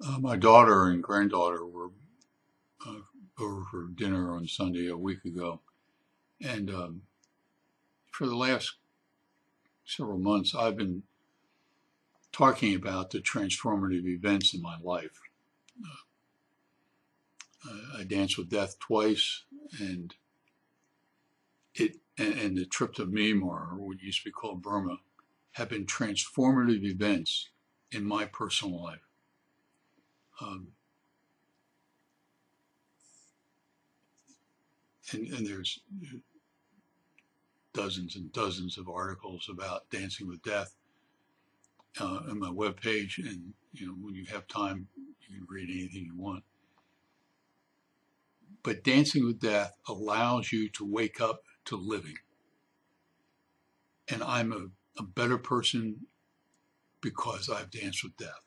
My daughter and granddaughter were uh, over for dinner on Sunday a week ago, and for the last several months, I've been talking about the transformative events in my life. I danced with death twice, and and the trip to Myanmar, or what used to be called Burma, have been transformative events in my personal life. Um, and there's dozens and dozens of articles about Dancing with Death on my webpage, and when you have time, you can read anything you want. But Dancing with Death allows you to wake up to living, and I'm a better person because I've danced with death.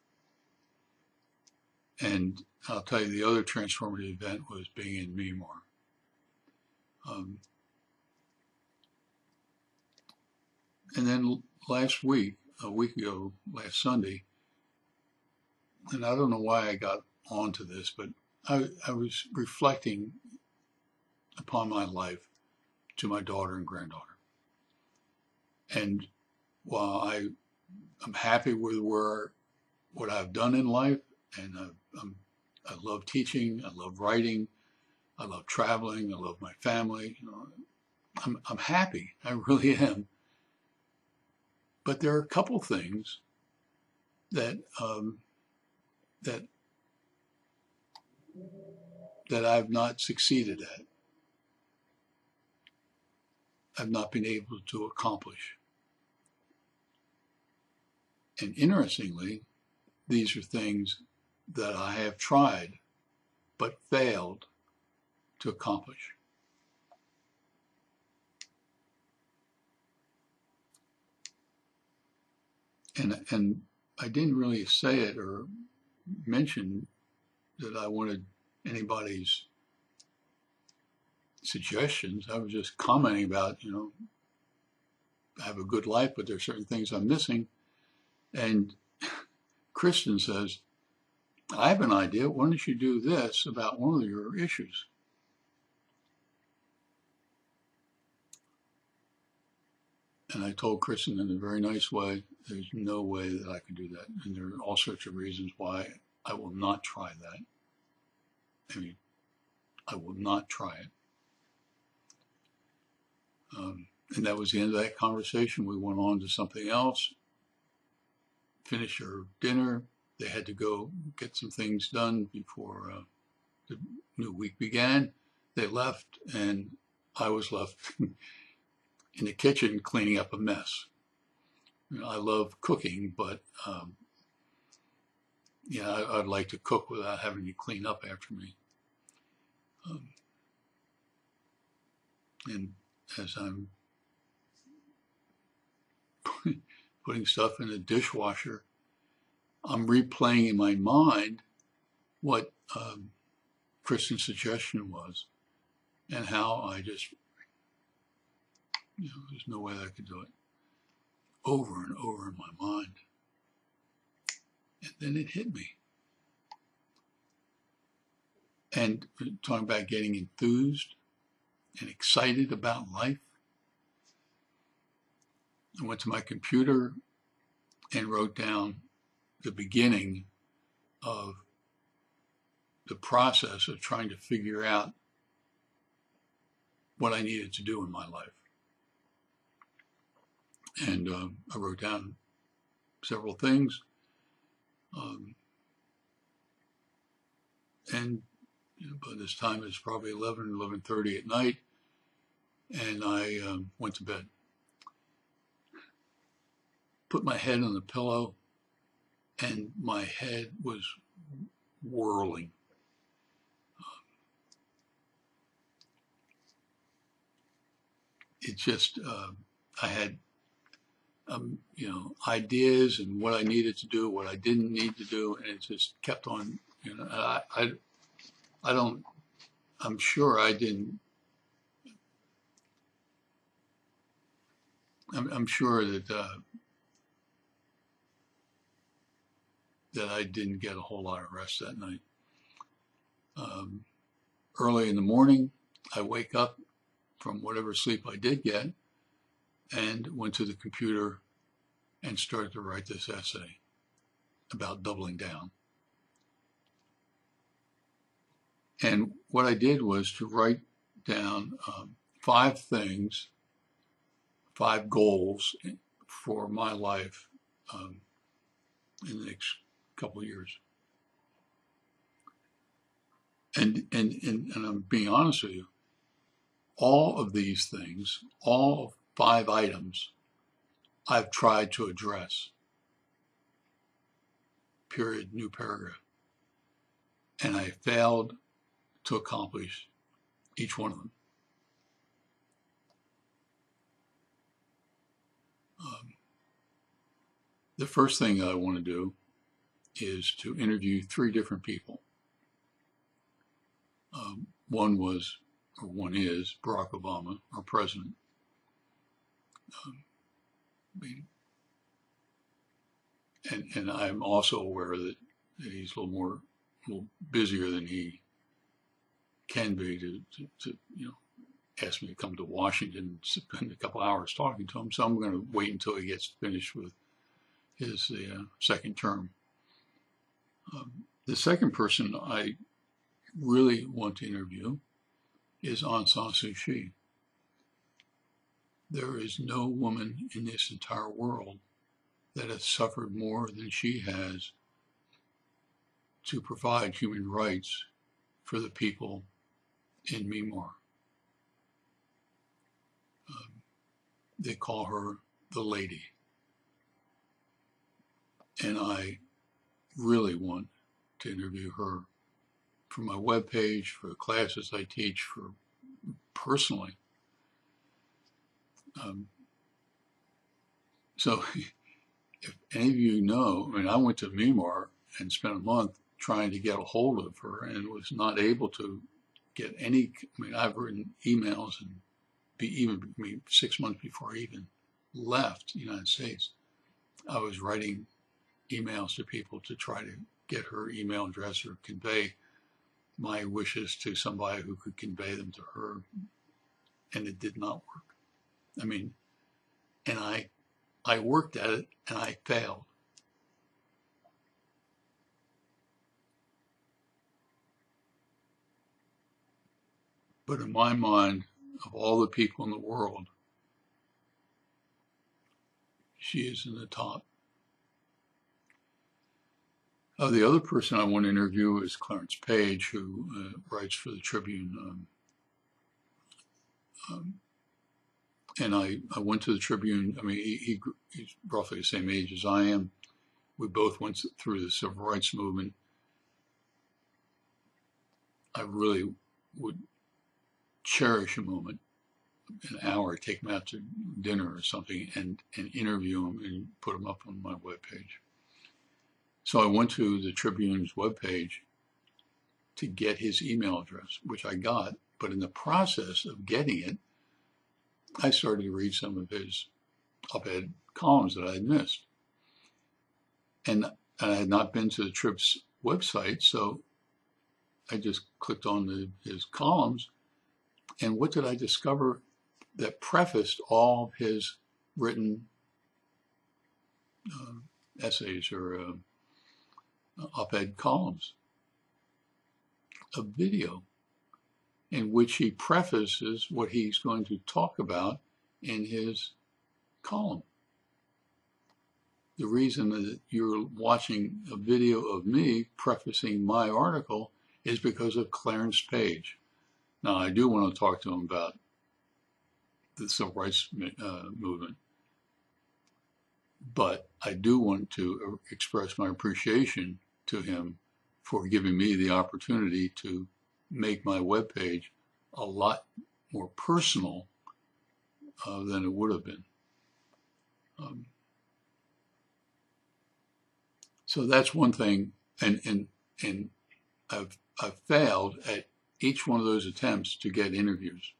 And I'll tell you, the other transformative event was being in Myanmar. Um, and then last week, a week ago, last Sunday, and I don't know why I got onto this, but I was reflecting upon my life to my daughter and granddaughter. And while I'm happy with what I've done in life, and I love teaching, I love writing, I love traveling, I love my family. I'm happy, I really am. But there are a couple things that that that I've not succeeded at. I've not been able to accomplish. And interestingly, these are things that I have tried but failed to accomplish. And I didn't really say it or mention that I wanted anybody's suggestions. I was just commenting about, I have a good life, but there's certain things I'm missing. And Kristen says, I have an idea. Why don't you do this about one of your issues? And I told Kristen in a very nice way, there's no way that I can do that. And there are all sorts of reasons why I will not try that. I mean, I will not try it. And that was the end of that conversation. We went on to something else, finished our dinner. They had to go get some things done before the new week began. They left, and I was left in the kitchen cleaning up a mess. I love cooking, but I'd like to cook without having to clean up after me. And as I'm putting stuff in the dishwasher, I'm replaying in my mind what Kristen's suggestion was, and how I just, there's no way that I could do it, over and over in my mind. And then it hit me. And talking about getting enthused and excited about life, I went to my computer and wrote down the beginning of the process of trying to figure out what I needed to do in my life. And I wrote down several things. And by this time it's probably 11:30 at night, and I went to bed. Put my head on the pillow, and my head was whirling. It just, I had, ideas and what I needed to do, what I didn't need to do, and it just kept on, I don't, I'm sure I didn't, I'm sure that that I didn't get a whole lot of rest that night. Early in the morning, I wake up from whatever sleep I did get and went to the computer and started to write this essay about doubling down. And what I did was to write down 5 things, 5 goals for my life in the next couple of years. And I'm being honest with you, all of these things, all 5 items, I've tried to address. Period, new paragraph. And I failed to accomplish each one of them. The first thing I want to do is to interview 3 different people. One is Barack Obama, our president. And I'm also aware that he's a little busier than he can be to ask me to come to Washington and spend a couple hours talking to him. So I'm going to wait until he gets finished with his second term. The second person I really want to interview is Aung San Suu Kyi. There is no woman in this entire world that has suffered more than she has to provide human rights for the people in Myanmar. They call her the lady. And I really want to interview her for my webpage, for the classes I teach, for personally. So if any of you know, I went to Myanmar and spent a month trying to get a hold of her and was not able to get any. I've written emails and even 6 months before I even left the United States, I was writing emails to people to try to get her email address or convey my wishes to somebody who could convey them to her, and it did not work. And I worked at it and I failed. But in my mind, of all the people in the world, she is in the top. The other person I want to interview is Clarence Page, who writes for the Tribune. And I went to the Tribune. He's roughly the same age as I am. We both went through the civil rights movement. I really would cherish a moment, an hour, take him out to dinner or something and interview him and put him up on my webpage. So I went to the Tribune's webpage to get his email address, which I got. But in the process of getting it, I started to read some of his op-ed columns that I had missed. And I had not been to the Trib's website, so I just clicked on his columns. And what did I discover that prefaced all of his written essays or op-ed columns? A video in which he prefaces what he's going to talk about in his column. The reason that you're watching a video of me prefacing my article is because of Clarence Page. Now, I do want to talk to him about the civil rights movement, but I do want to express my appreciation to him for giving me the opportunity to make my webpage a lot more personal than it would have been. So that's one thing, and I've failed at each one of those attempts to get interviews.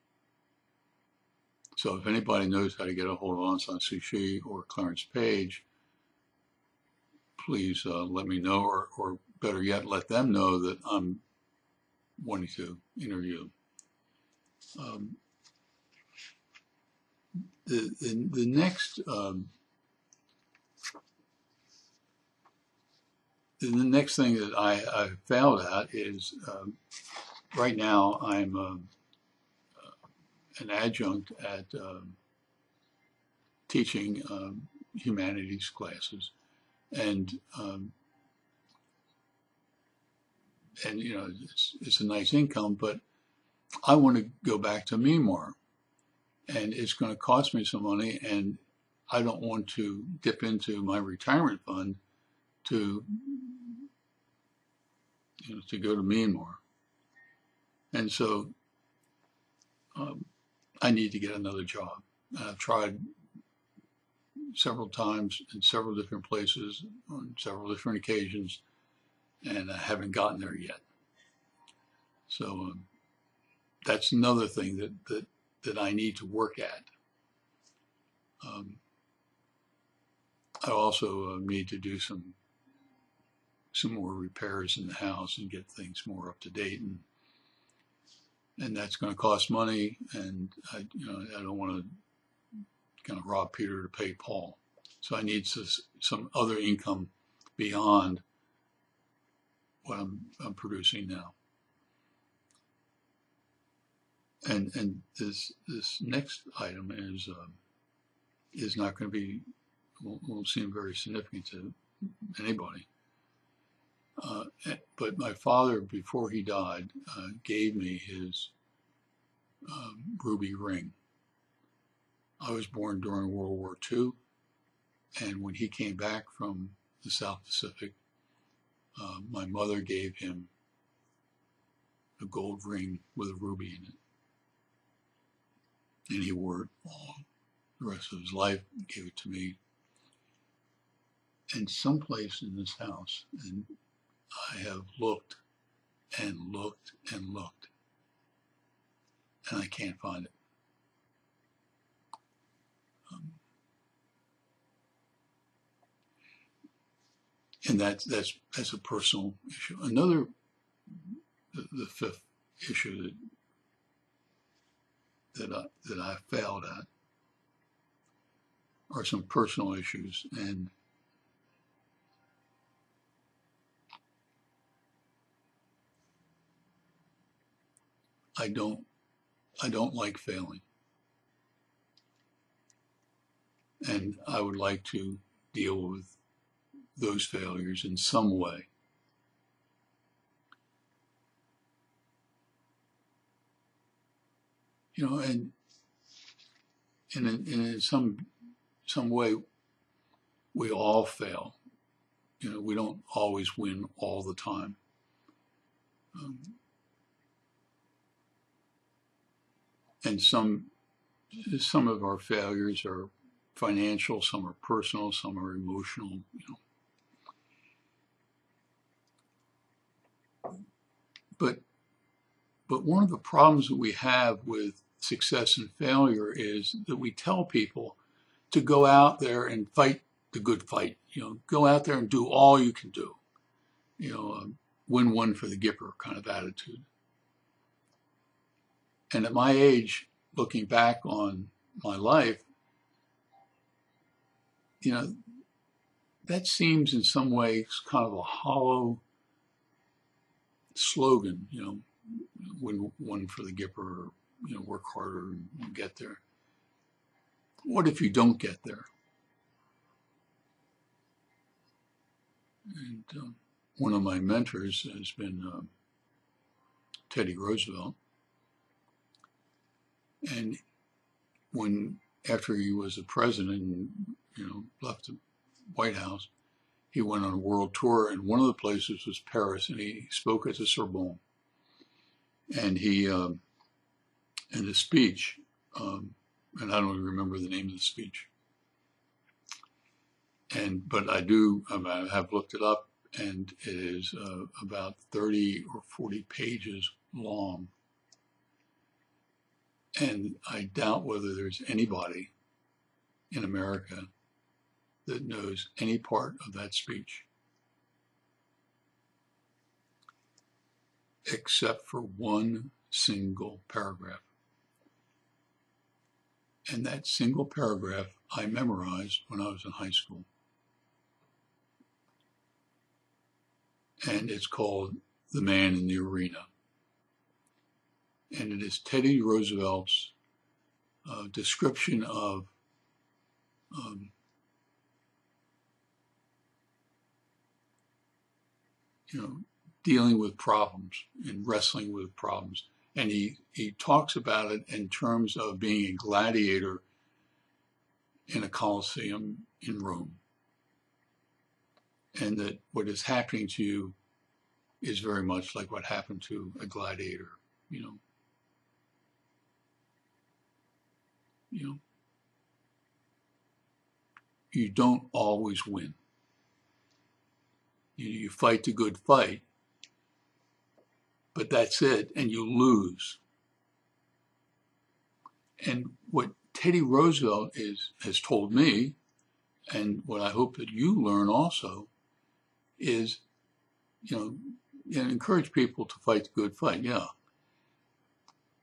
So if anybody knows how to get a hold of Aung San Suu Kyi or Clarence Page, please let me know, or better yet, let them know that I'm wanting to interview. Um, the next the next thing that I failed at is right now I'm an adjunct at teaching humanities classes, and you know it's a nice income, but I want to go back to Myanmar, and it's going to cost me some money, and I don't want to dip into my retirement fund to to go to Myanmar, and so I need to get another job. I've tried several times in several different places on several different occasions, and I haven't gotten there yet. So that's another thing that I need to work at. I also need to do some more repairs in the house and get things more up to date, and that's going to cost money, and I don't want to kind of rob Peter to pay Paul. So I need some other income beyond what I'm producing now. And this next item is not going to be won't seem very significant to anybody. But my father, before he died, gave me his ruby ring. I was born during World War II, and when he came back from the South Pacific, my mother gave him a gold ring with a ruby in it. And he wore it all the rest of his life, gave it to me. And someplace in this house, and I have looked and looked and looked, and I can't find it. And that's a personal issue. Another, the fifth issue that I failed at are some personal issues, and I don't like failing, and I would like to deal with those failures in some way. You know, and in some way, we all fail. You know, we don't always win all the time. And some of our failures are financial, some are personal, some are emotional. You know, but one of the problems that we have with success and failure is that we tell people to go out there and fight the good fight. You know, go out there and do all you can do. You know, win one for the Gipper kind of attitude. And at my age, looking back on my life, you know, that seems in some ways kind of a hollow slogan. You know, win one for the Gipper, or, you know, work harder and get there. What if you don't get there? And one of my mentors has been Teddy Roosevelt. And after he was the president and, you know, left the White House, he went on a world tour, and one of the places was Paris, and he spoke at the Sorbonne. And he, in the speech, and I don't even remember the name of the speech, but I have looked it up, and it is about 30 or 40 pages long. And I doubt whether there's anybody in America that knows any part of that speech, except for one single paragraph. And that single paragraph I memorized when I was in high school. And it's called The Man in the Arena. And it is Teddy Roosevelt's description of dealing with problems and wrestling with problems. And he talks about it in terms of being a gladiator in a Colosseum in Rome. And that what is happening to you is very much like what happened to a gladiator, You don't always win. You fight the good fight, but that's it, and you lose. And what Teddy Roosevelt has told me, and what I hope that you learn also, is, encourage people to fight the good fight, yeah.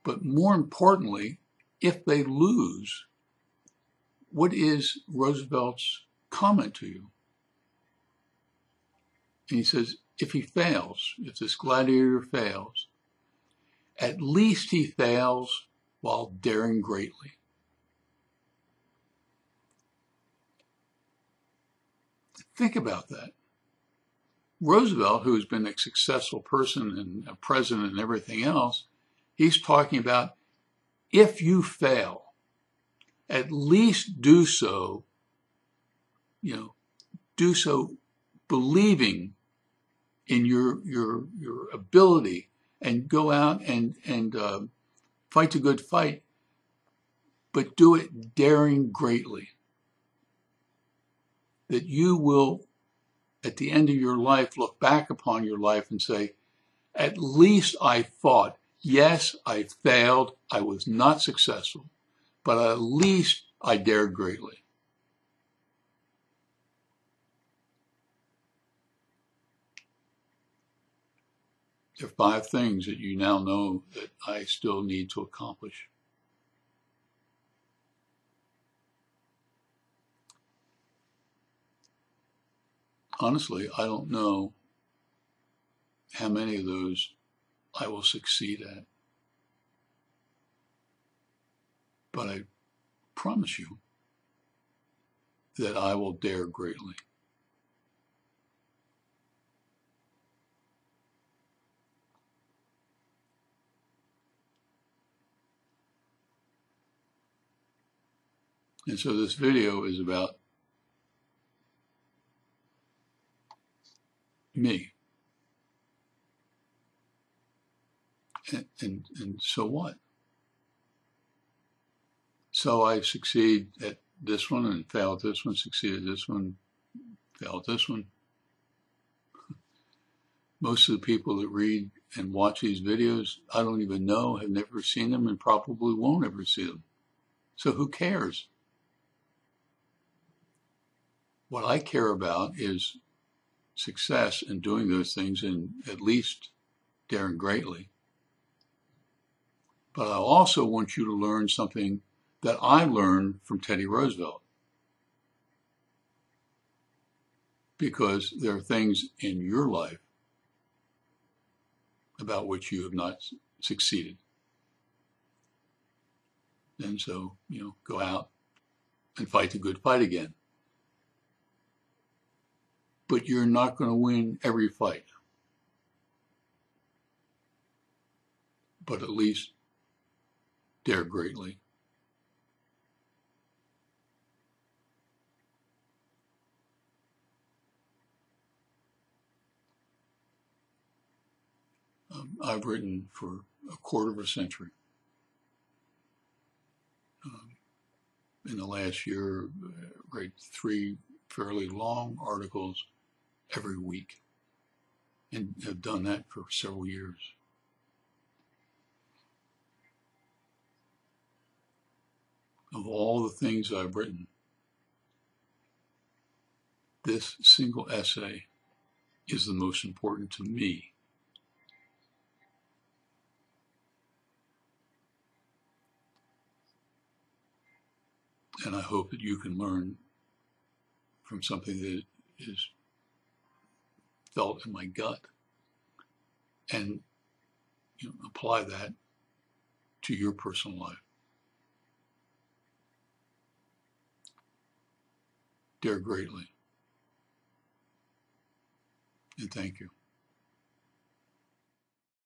But more importantly, if they lose, what is Roosevelt's comment to you? And he says, if he fails, if this gladiator fails, at least he fails while daring greatly. Think about that. Roosevelt, who has been a successful person and a president and everything else, he's talking about if you fail, at least do so, do so believing in your ability, and go out and fight the good fight, but do it daring greatly. That you will, at the end of your life, look back upon your life and say, at least I fought. Yes, I failed. I was not successful, but at least I dared greatly. There are 5 things that you now know that I still need to accomplish. Honestly, I don't know how many of those I will succeed at. But I promise you that I will dare greatly. And so this video is about me. And so what? So I succeed at this one and fail at this one, succeed at this one, fail at this one. Most of the people that read and watch these videos, I don't even know, have never seen them, and probably won't ever see them. So who cares? What I care about is success in doing those things, and at least daring greatly. But I also want you to learn something that I learned from Teddy Roosevelt. Because there are things in your life about which you have not succeeded. And so, go out and fight the good fight again. But you're not going to win every fight. But at least dare greatly. I've written for a quarter of a century. In the last year, I write 3 fairly long articles every week, and have done that for several years. Of all the things I've written, this single essay is the most important to me. And I hope that you can learn from something that is felt in my gut and apply that to your personal life. Dare greatly. And thank you.